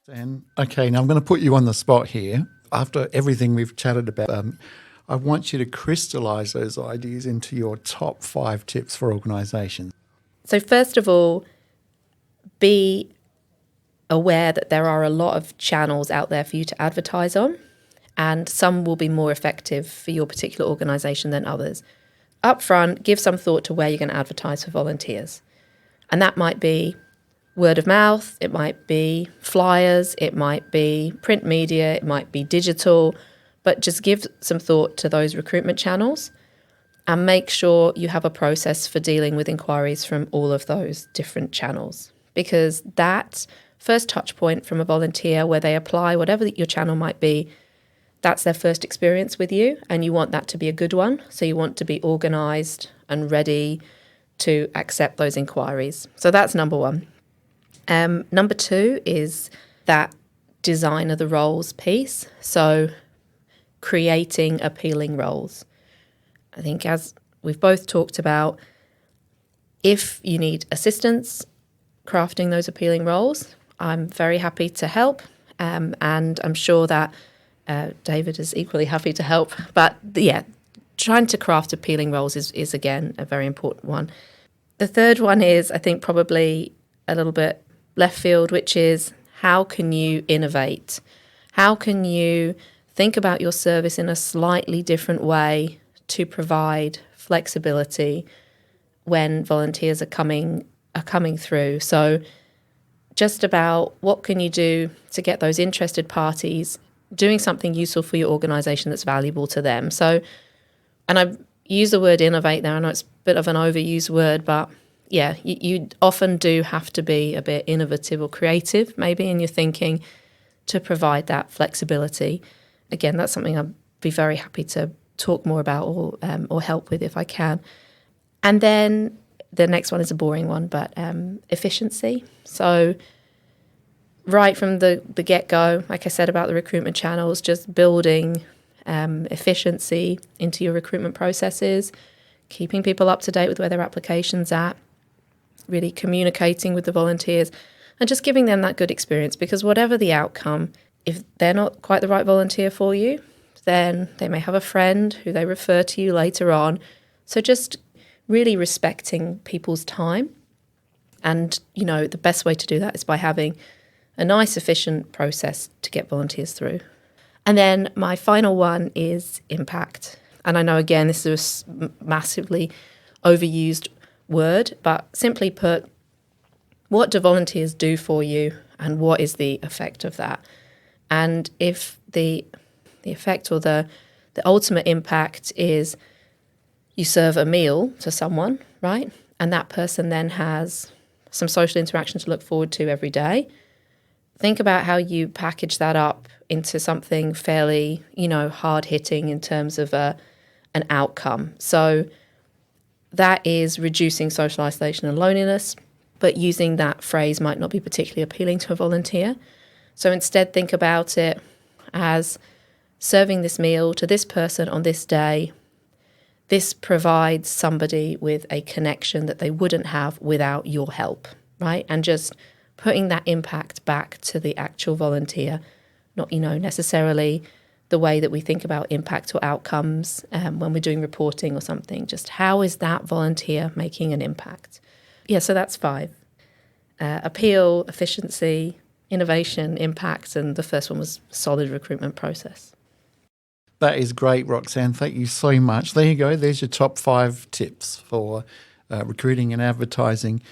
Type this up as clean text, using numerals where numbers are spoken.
And okay, now I'm going to put you on the spot here. After everything we've chatted about, I want you to crystallise those ideas into your top 5 tips for organisations. So first of all, be aware that there are a lot of channels out there for you to advertise on, and some will be more effective for your particular organisation than others. Up front, give some thought to where you're going to advertise for volunteers. And that might be word of mouth, it might be flyers, it might be print media, it might be digital, but just give some thought to those recruitment channels and make sure you have a process for dealing with inquiries from all of those different channels. Because that first touch point from a volunteer where they apply, whatever your channel might be, that's their first experience with you, and you want that to be a good one. So you want to be organised and ready to accept those inquiries. So that's number one. Number 2 is that design of the roles piece. So creating appealing roles. I think as we've both talked about, if you need assistance crafting those appealing roles, I'm very happy to help. And I'm sure that David is equally happy to help. But yeah, trying to craft appealing roles is again, a very important one. The third one is, I think, probably a little bit left field, which is how can you innovate? How can you think about your service in a slightly different way to provide flexibility when volunteers are coming through? So just about what can you do to get those interested parties doing something useful for your organisation that's valuable to them. So, and I use the word innovate there. I know it's a bit of an overused word, but yeah, you often do have to be a bit innovative or creative maybe in your thinking to provide that flexibility. Again, that's something I'd be very happy to talk more about or help with if I can. And then the next one is a boring one, but efficiency. So right from the get-go, like I said about the recruitment channels, just building efficiency into your recruitment processes, keeping people up to date with where their application's at, really communicating with the volunteers and just giving them that good experience, because whatever the outcome, if they're not quite the right volunteer for you, then they may have a friend who they refer to you later on. So just really respecting people's time. And, you know, the best way to do that is by having a nice, efficient process to get volunteers through. And then my final one is impact. And I know, again, this is a massively overused word, but simply put, what do volunteers do for you and what is the effect of that? And if the effect or the ultimate impact is you serve a meal to someone, right? And that person then has some social interaction to look forward to every day. Think about how you package that up into something fairly, hard-hitting in terms of an outcome. So that is reducing social isolation and loneliness, but using that phrase might not be particularly appealing to a volunteer. So instead, think about it as serving this meal to this person on this day. This provides somebody with a connection that they wouldn't have without your help, right? And just putting that impact back to the actual volunteer, not, necessarily the way that we think about impact or outcomes when we're doing reporting or something. Just how is that volunteer making an impact? Yeah, so that's 5. Appeal, efficiency, innovation, impact, and the first one was solid recruitment process. That is great, Roxane. Thank you so much. There you go. There's your top 5 tips for recruiting and advertising.